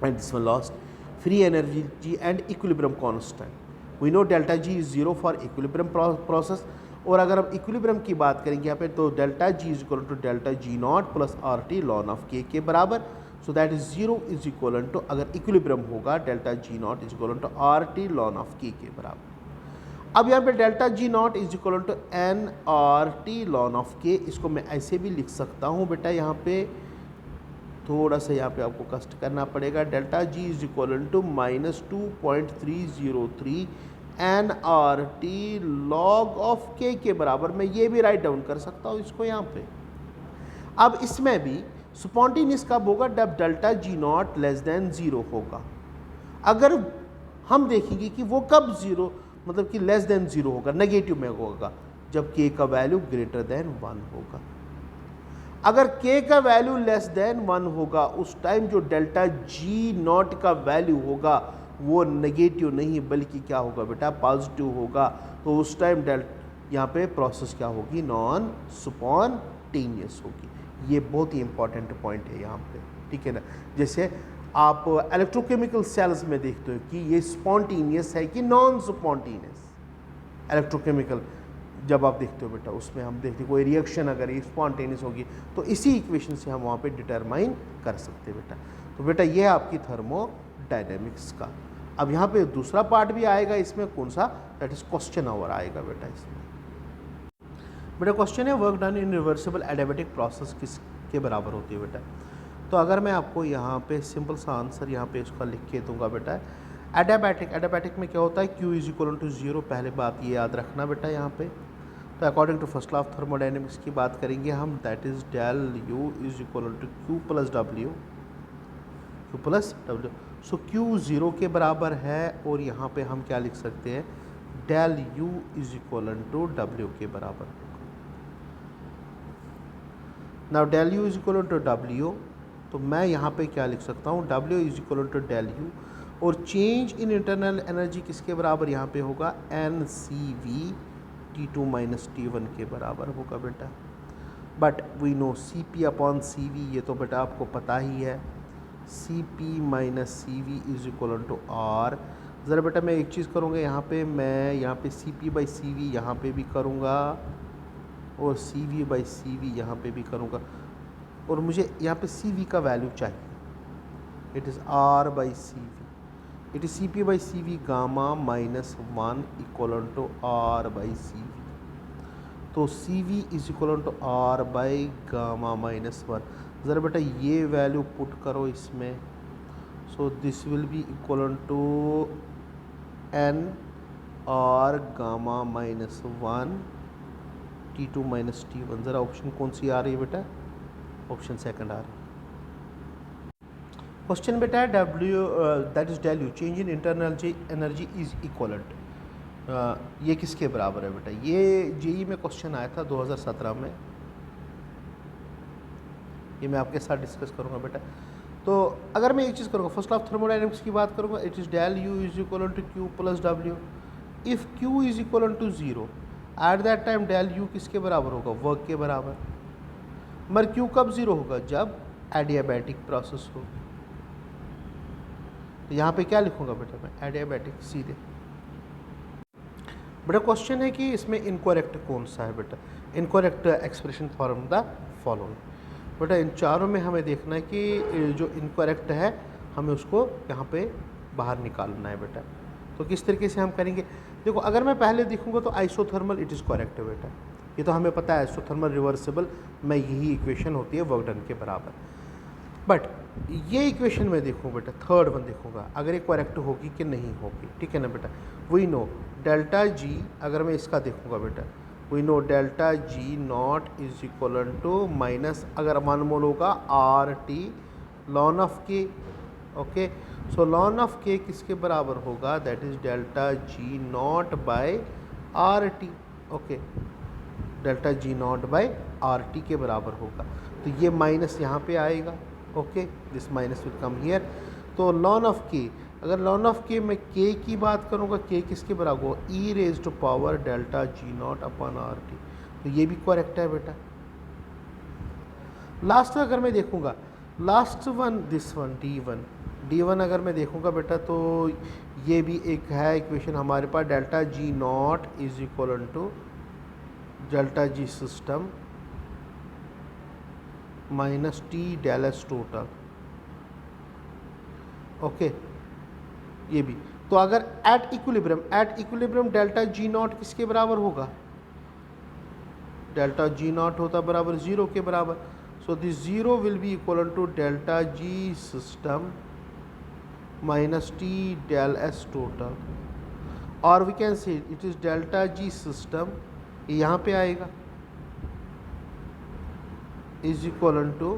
[SPEAKER 1] And this one last, free energy and equilibrium constant. We know delta G is 0 for equilibrium process, और अगर हम इक्विलिब्रियम की बात करेंगे यहाँ पे तो delta G is equal to delta G naught plus R T ln of K के बराबर। So that is 0 is equal to, अगर इक्विलिब्रियम होगा, delta G naught is equal to R T ln of K के बराबर। अब यहाँ पे delta G naught is equal to N R T ln of K, इसको मैं ऐसे भी लिख सकता हूँ बेटा, यहाँ पे थोड़ा सा यहाँ पे आपको कष्ट करना पड़ेगा। Delta G is equal to minus 2.303 N R T log of K के बराबर। मैं ये भी राइट डाउन कर सकता हूँ इसको यहाँ पे। अब इसमें भी स्पॉन्टेनियस कब होगा? जब delta G not less than 0 होगा। अगर हम देखेंगे कि वो कब 0 मतलब कि लेस देन 0 होगा, नेगेटिव में होगा, जब के का वैल्यू ग्रेटर देन 1 होगा। अगर k का वैल्यू लेस देन 1 होगा, उस टाइम जो डेल्टा जी नॉट का वैल्यू होगा वो नेगेटिव नहीं बल्कि क्या होगा बेटा? पॉजिटिव होगा। तो उस टाइम यहाँ पे प्रोसेस क्या होगी? नॉन स्पॉन्टेनियस होगी। ये बहुत ही इंपॉर्टेंट पॉइंट है यहाँ पे, ठीक है ना। जैसे आप इलेक्ट्रोकेमिकल सेल्स में देखते हो कि ये स्पॉन्टेनियस है कि नॉन स्पॉन्टेनियस। इलेक्ट्रोकेमिकल जब आप देखते हो बेटा, उसमें हम देखते हैं कोई रिएक्शन अगर ये स्पॉन्टेनियस होगी तो इसी इक्वेशन से हम वहाँ पे डिटरमाइन कर सकते हैं बेटा। तो बेटा ये आपकी थर्मोडायनेमिक्स का। अब यहाँ पे दूसरा पार्ट भी आएगा इसमें, कौन सा, दैट इज क्वेश्चन आवर आएगा बेटा इसमें। बेटा क्वेश्चन है work done in reversible adiabatic process किसके बराबर होती है बेटा। तो अगर मैं आपको यहाँ पे सिंपल सा आंसर यहाँ पे इसका लिख के दूंगा बेटा, एडियाबैटिक में क्या होता है, Q इज इक्वल टू 0, पहले बात ये याद रखना बेटा यहाँ पे। तो according to first law of thermodynamics की बात करेंगे हम, that is del U is equal to Q plus W, so Q 0 के बराबर है, और यहाँ पे हम क्या लिख सकते हैं, del U is equal to W के बराबर। Now del U is equal to W, तो मैं यहाँ पे क्या लिख सकता हूँ, W is equal to del U, और चेंज इन इंटरनल एनर्जी किसके बराबर यहाँ पे होगा, NCV T2 माइनस T1 के बराबर होगा बेटा। But we know CP upon CV, ये तो बेटा आपको पता ही है, CP minus CV is equal to R। ज़रा बेटा मैं एक चीज़ करूँगा यहाँ पे, मैं यहाँ पे CP बाई CV यहाँ पे भी करूँगा, और CV बाई CV यहाँ पे भी करूँगा, और मुझे यहाँ पे CV का वैल्यू चाहिए, it is R by CV, it is CP by CV gamma minus 1 equal to R by CV। तो CV is equal to R by gamma minus 1। ज़रा बेटा ये वैल्यू पुट करो इसमें, so this will be equal to N R gamma minus 1 T2 minus T1। ज़रा ऑप्शन कौन सी आ रही है बेटा, ऑप्शन सेकंड आ रही है। क्वेश्चन बेटा है W that is del U change in internal energy is equivalent, ये किसके बराबर है बेटा। ये जेई में क्वेश्चन आया था 2017 में, ये मैं आपके साथ डिस्कस करूंगा बेटा। तो अगर मैं एक चीज़ करूँगा, फर्स्ट लॉ ऑफ थर्मोडायनेमिक्स की बात करूँगा, it is del U is equal to Q plus W। If Q is equal to 0, at that time del U किसके बराबर होगा, वर्क के बराबर। मगर Q कब 0 होगा, जब एडियाबैटिक प्रोसेस हो। तो यहाँ पे क्या लिखूँगा बेटा मैं, एडियाबैटिक सीधे। बेटा क्वेश्चन है कि इसमें इनकरेक्ट कौन सा है बेटा, incorrect expression form the following. बेटा इन चारों में हमें देखना है कि जो इनकरेक्ट है हमें उसको यहाँ पे बाहर निकालना है बेटा। तो किस तरीके से हम करेंगे, देखो अगर मैं पहले देखूँगा तो आइसोथर्मल इट इज़ करेक्ट है बेटा, ये तो हमें पता है आइसोथर्मल रिवर्सिबल में यही इक्वेशन होती है वर्क डन के बराबर। बट ये इक्वेशन में देखूँ बेटा, थर्ड वन देखूँगा अगर ये करेक्ट होगी कि नहीं होगी, ठीक है ना बेटा। वी नो डेल्टा जी, अगर मैं इसका देखूँगा बेटा, we know delta G not is equal to minus, अगर 1 मोल होगा R T ln of K, okay. So ln of K किसके बराबर होगा, that is delta G naught by R T, okay. Delta G naught by R T के बराबर होगा, तो ये माइनस यहाँ पे आएगा, okay, this minus will come here. तो लॉन ऑफ के, अगर लॉन ऑफ के मैं के की बात करूँगा, के किसके बराबर होगा, e raise to power delta G not upon R T, तो ये भी करेक्ट है बेटा। लास्ट अगर मैं देखूँगा, last one this one D one अगर मैं देखूँगा बेटा, तो ये भी एक है इक्वेशन हमारे पास, delta G not is equal to delta G system minus T del S total, okay. ये भी तो अगर at equilibrium delta G not किसके बराबर होगा, डेल्टा जी नॉट होता बराबर 0 के बराबर। So this 0 will be equal to delta G system minus T del S total, और we can say it is delta G system, यहाँ पे आएगा, is equal to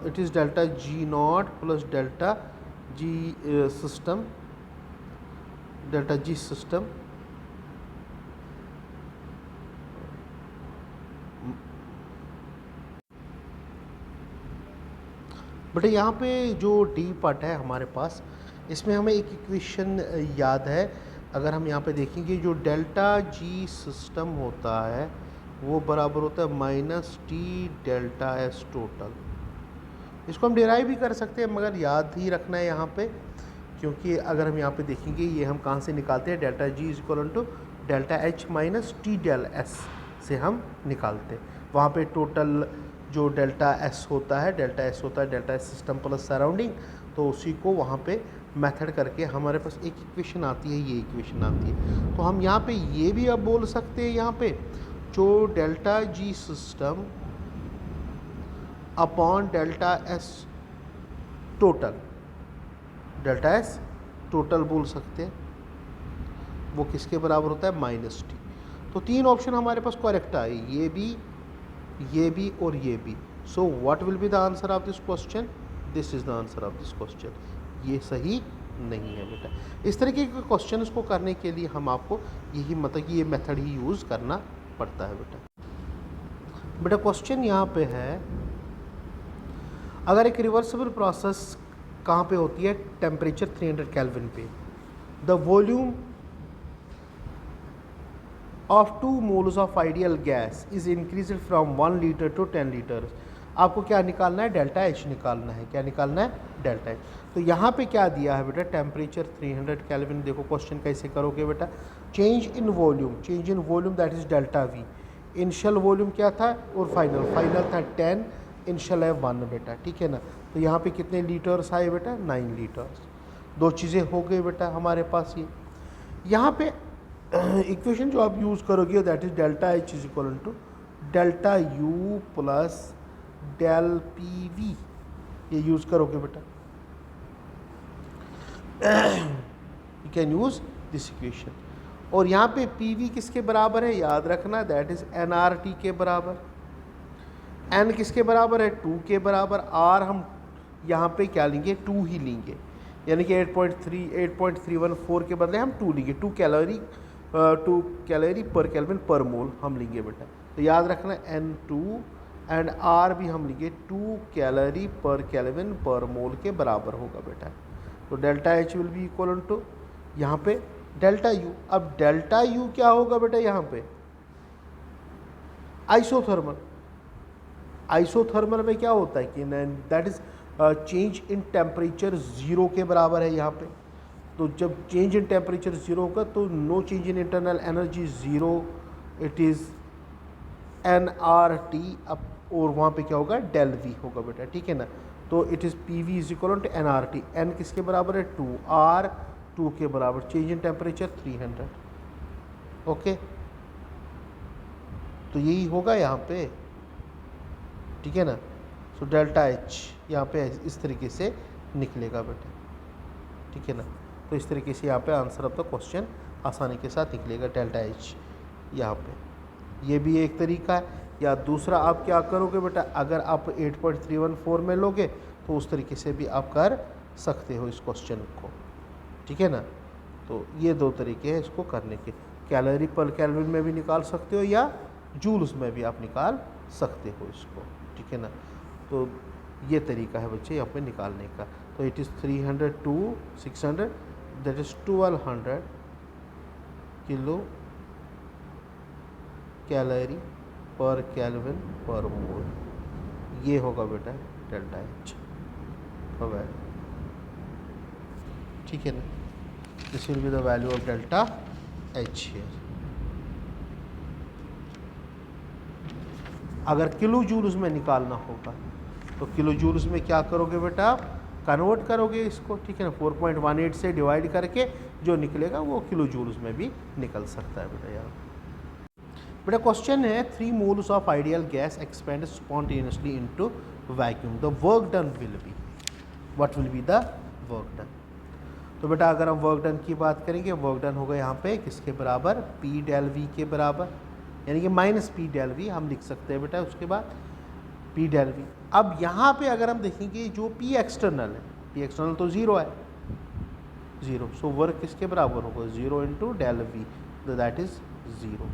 [SPEAKER 1] it is delta G not plus delta G system, delta G system बेटा। यहाँ पे जो डी पार्ट है हमारे पास, इसमें हमें एक इक्वेशन याद है, अगर हम यहाँ पे देखेंगे जो डेल्टा जी सिस्टम होता है वो बराबर होता है minus T delta S total. इसको हम डिराइव भी कर सकते हैं, मगर याद ही रखना है यहाँ पे, क्योंकि अगर हम यहाँ पे देखेंगे ये हम कहाँ से निकालते हैं, delta G is equal to delta H minus T del S से हम निकालते हैं। वहाँ पे टोटल जो डेल्टा एस होता है delta S system plus surrounding, तो उसी को वहाँ पे मेथड करके हमारे पास एक इक्वेशन आती है, ये इक्वेशन आती है। तो हम यहाँ पे ये भी अब बोल सकते हैं यहाँ पे जो delta G system upon delta S total, delta S total बोल सकते हैं, वो किसके बराबर होता है माइनस टी। तो तीन ऑप्शन हमारे पास करेक्ट आए, ये भी और ये भी। So what will be the answer of this question, this is the answer of this question. ये सही नहीं है बेटा। इस तरीके के क्वेश्चन को करने के लिए हम आपको यही मतलब कि ये मेथड ही यूज़ करना पड़ता है बेटा। क्वेश्चन यहाँ पे है, अगर एक रिवर्सिबल प्रोसेस कहाँ पे होती है, टेम्परेचर 300 केल्विन पे, the volume of 2 moles of ideal gas is increased from 1 liter to 10 liters। आपको क्या निकालना है, डेल्टा एच निकालना है। क्या निकालना है, डेल्टा एच। तो यहाँ पे क्या दिया है बेटा, टेम्परेचर 300 केल्विन। देखो क्वेश्चन कैसे करोगे बेटा, change in volume that is delta we. Initial volume क्या था और फाइनल था 10, इनिशियल है 1 बेटा, ठीक है ना। तो यहाँ पे कितने लीटर्स आए बेटा, 9 लीटर्स। दो चीज़ें हो गई बेटा हमारे पास। ये यहाँ पे इक्वेशन जो आप यूज़ करोगे that is delta H is equal to delta U plus del P V, ये यूज़ करोगे बेटा। You can use this equation. और यहाँ पे पी वी किसके बराबर है, याद रखना that is N R T के बराबर। एन किसके बराबर है, 2 के बराबर। आर हम यहाँ पे क्या लेंगे, 2 ही लेंगे, यानी कि 8.314 के बदले हम 2 लेंगे। 2 कैलोरी पर केल्विन पर मोल हम लेंगे बेटा। तो याद रखना N2 एंड R भी हम लेंगे 2 कैलोरी पर केल्विन पर मोल के बराबर होगा बेटा। तो delta H will be equal to यहाँ पे डेल्टा U। अब डेल्टा U क्या होगा बेटा, यहाँ पे आइसोथर्मल में क्या होता है कि that is change in temperature 0 के बराबर है यहाँ पे। तो जब चेंज इन टेम्परेचर 0 होगा तो no change in internal energy 0, it is n R T. अब और वहाँ पे क्या होगा, डेल वी होगा बेटा, ठीक है ना। तो it is P V is equal to N R T. N किसके बराबर है, 2, आर 2 के बराबर, चेंज इन टेम्परेचर 300। ओके, तो यही होगा यहाँ पे, ठीक है ना। सो डेल्टा एच यहाँ पे इस तरीके से निकलेगा बेटा, ठीक है ना। तो इस तरीके से यहाँ पे आंसर ऑफ द क्वेश्चन आसानी के साथ निकलेगा, डेल्टा एच यहाँ पे। ये भी एक तरीका है। या दूसरा आप क्या करोगे बेटा, अगर आप 8.314 में लोगे तो उस तरीके से भी आप कर सकते हो इस क्वेश्चन को, ठीक है ना। तो ये दो तरीके हैं इसको करने के, कैलोरी पर केल्विन में भी निकाल सकते हो या जूल्स में भी आप निकाल सकते हो इसको, ठीक है ना। तो ये तरीका है बच्चे यहाँ पे निकालने का। तो it is 300 to 600 that is 1200 kilo calorie पर केल्विन पर मोल। ये होगा बेटा डेल्टा एच, ठीक है ना। This will be the value of delta H here. अगर किलो जूल्स में निकालना होगा तो किलो जूल्स में क्या करोगे बेटा, कन्वर्ट करोगे इसको, ठीक है ना। 4.18 से डिवाइड करके जो निकलेगा वो किलो जूल्स में भी निकल सकता है बेटा। यार बेटा क्वेश्चन है 3 moles of ideal gas expand spontaneously into vacuum, the work done will B, what will be the work done. तो बेटा अगर हम वर्क डन की बात करेंगे, वर्क डन होगा यहाँ पे किसके बराबर, P डेल वी के बराबर, यानी कि माइनस P डेल वी हम लिख सकते हैं बेटा। उसके बाद P डेल वी। अब यहाँ पे अगर हम देखेंगे जो P एक्सटर्नल है, P एक्सटर्नल तो 0 है, 0। सो वर्क किसके बराबर होगा, 0 into del V, that is 0।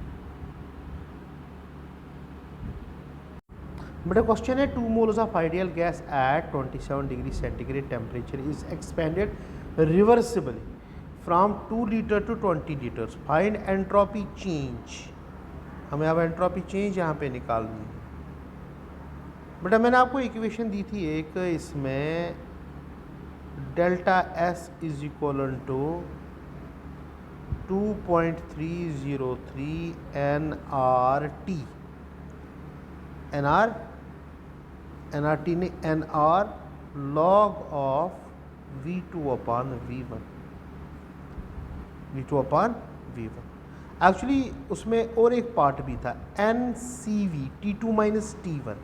[SPEAKER 1] बेटा क्वेश्चन है 2 moles of ideal gas at 27 degree centigrade temperature is expanded reversibly from 2 litre to 20 litres, find entropy change. हमें अब एंट्रोपी चेंज यहाँ पे निकालनी है बेटा। मैंने आपको इक्वेशन दी थी एक, इसमें delta S is equal to 2.303 NRT, NRT ने NR log of V2 upon V1 actually उसमें और एक पार्ट भी था NCV T2 माइनस T1।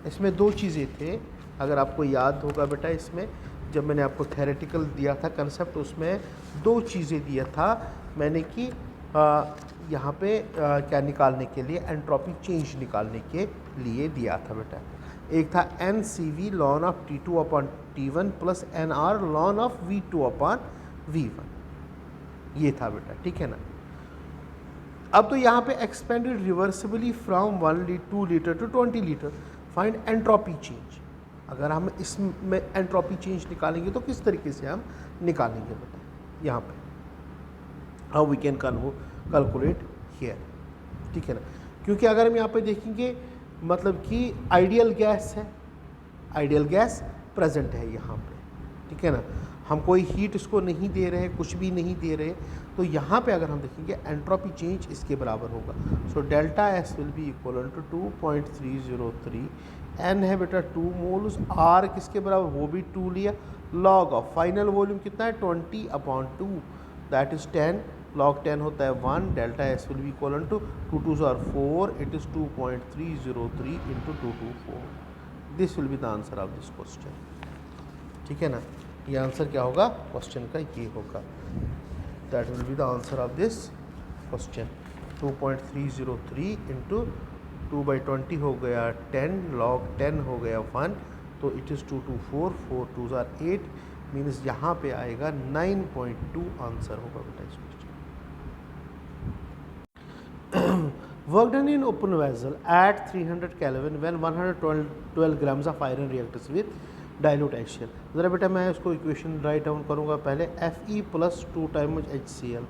[SPEAKER 1] इसमें दो चीज़ें थे, अगर आपको याद होगा बेटा, इसमें जब मैंने आपको थेरेटिकल दिया था कंसेप्ट, उसमें दो चीज़ें दिया था मैंने कि यहाँ पे क्या निकालने के लिए, एंट्रोपी चेंज निकालने के लिए दिया था बेटा। एक था NCV ln of T2 upon T1 plus NR ln of V2 upon V1, ये था बेटा, ठीक है ना। अब तो यहाँ पे expanded reversibly from 2 litre to 20 litre, find entropy change. अगर हम इसमें एंट्रोपी चेंज निकालेंगे तो किस तरीके से हम निकालेंगे बेटा, यहाँ पे how we can calculate here, ठीक है ना। क्योंकि अगर हम यहाँ पे देखेंगे मतलब कि आइडियल गैस है, आइडियल गैस प्रेजेंट है यहाँ पे, ठीक है ना। हम कोई हीट इसको नहीं दे रहे, कुछ भी नहीं दे रहे, तो यहाँ पे अगर हम देखेंगे एंट्रोपी चेंज इसके बराबर होगा। So delta S will be equal to 2.303, n है बेटा 2 मोल्स, आर किसके बराबर, वो भी 2 लिया, लॉग ऑफ फाइनल वॉल्यूम कितना है 20/2 दैट इज 10, log 10 होता है 1, delta S will be equal to 2 2 R 4, it is 2.303 into 224। This will be the answer of this question, ठीक है ना। ये आंसर क्या होगा क्वेश्चन का, ये होगा, that will be the answer of this question. 2.303 into 2/20 हो गया 10, log 10 हो गया 1, तो इट इज़ 224, 4 2 आर 8, मीन्स यहाँ पे आएगा 9.2 आंसर होगा बेटा इस question. Work done in open vessel at 300 Kelvin when 112 grams of iron reacts with dilute HCl। ज़रा बेटा मैं इसको इक्वेशन राइट डाउन करूँगा पहले, Fe plus 2 times HCl,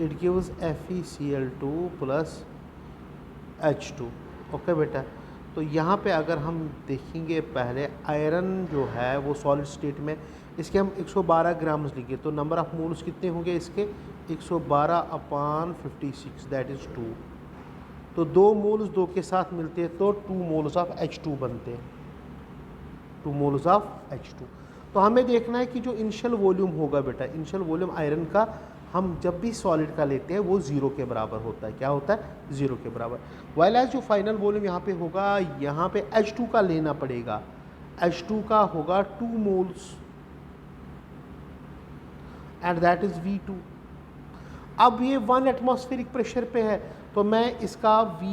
[SPEAKER 1] it gives FeCl2 plus H2, okay बेटा। तो यहाँ पे अगर हम देखेंगे पहले आयरन जो है वो सॉलिड स्टेट में, इसके हम 112 ग्राम्स लिखे, तो नंबर ऑफ मोल्स कितने होंगे इसके, 112/56 दैट इज़ 2। तो 2 मोल्स 2 के साथ मिलते हैं तो 2 मोल्स ऑफ H2 बनते हैं, 2 मोल्स ऑफ H2। तो हमें देखना है कि जो इनिशियल वॉल्यूम होगा बेटा, इनिशियल वॉल्यूम आयरन का हम जब भी सॉलिड का लेते हैं वो 0 के बराबर होता है, क्या होता है 0 के बराबर। वाइल एज जो फाइनल वॉल्यूम यहाँ पे होगा, यहाँ पे H2 का लेना पड़ेगा, H2 का होगा 2 moles and that is V2। अब ये 1 एटमॉस्फेरिक प्रेशर पे है, तो मैं इसका V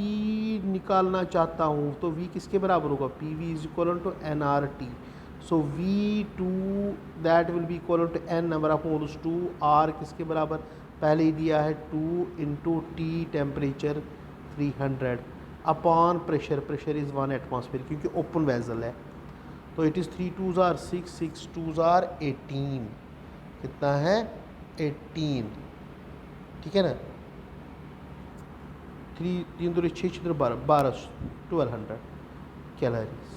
[SPEAKER 1] निकालना चाहता हूँ, तो V किसके बराबर होगा, PV is equal to nRT। So V2 that will be equal to n number of moles 2, R किसके बराबर, पहले ही दिया है 2 into T temperature 300 upon pressure, pressure is 1 atmosphere क्योंकि ओपन वेजल है, तो it is 3 2s are 6, 6 2s are 18, कितना है 18, ठीक है ना। 3 2 6 6 12 1200 कैलोरीज,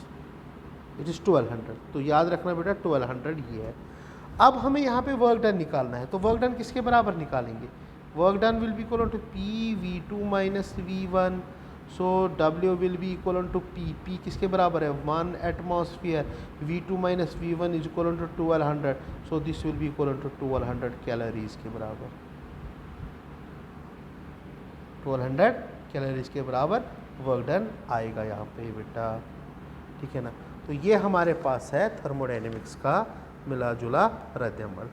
[SPEAKER 1] इट इज़ 1200। तो याद रखना बेटा 1200 ये है। अब हमें यहाँ पे वर्क डन निकालना है, तो वर्क डन किसके बराबर निकालेंगे, work done will be equal to PV2 minus V1, so W will be equal to P किसके बराबर है 1 atmosphere, V2 minus V1 is equal to 1200, so this will be equal to 1200 calories के बराबर, 1200 कैलोरीज के बराबर वर्क डन आएगा यहाँ पे बेटा, ठीक है ना। तो ये हमारे पास है थर्मोडायनेमिक्स का मिला जुला रद्द अमल।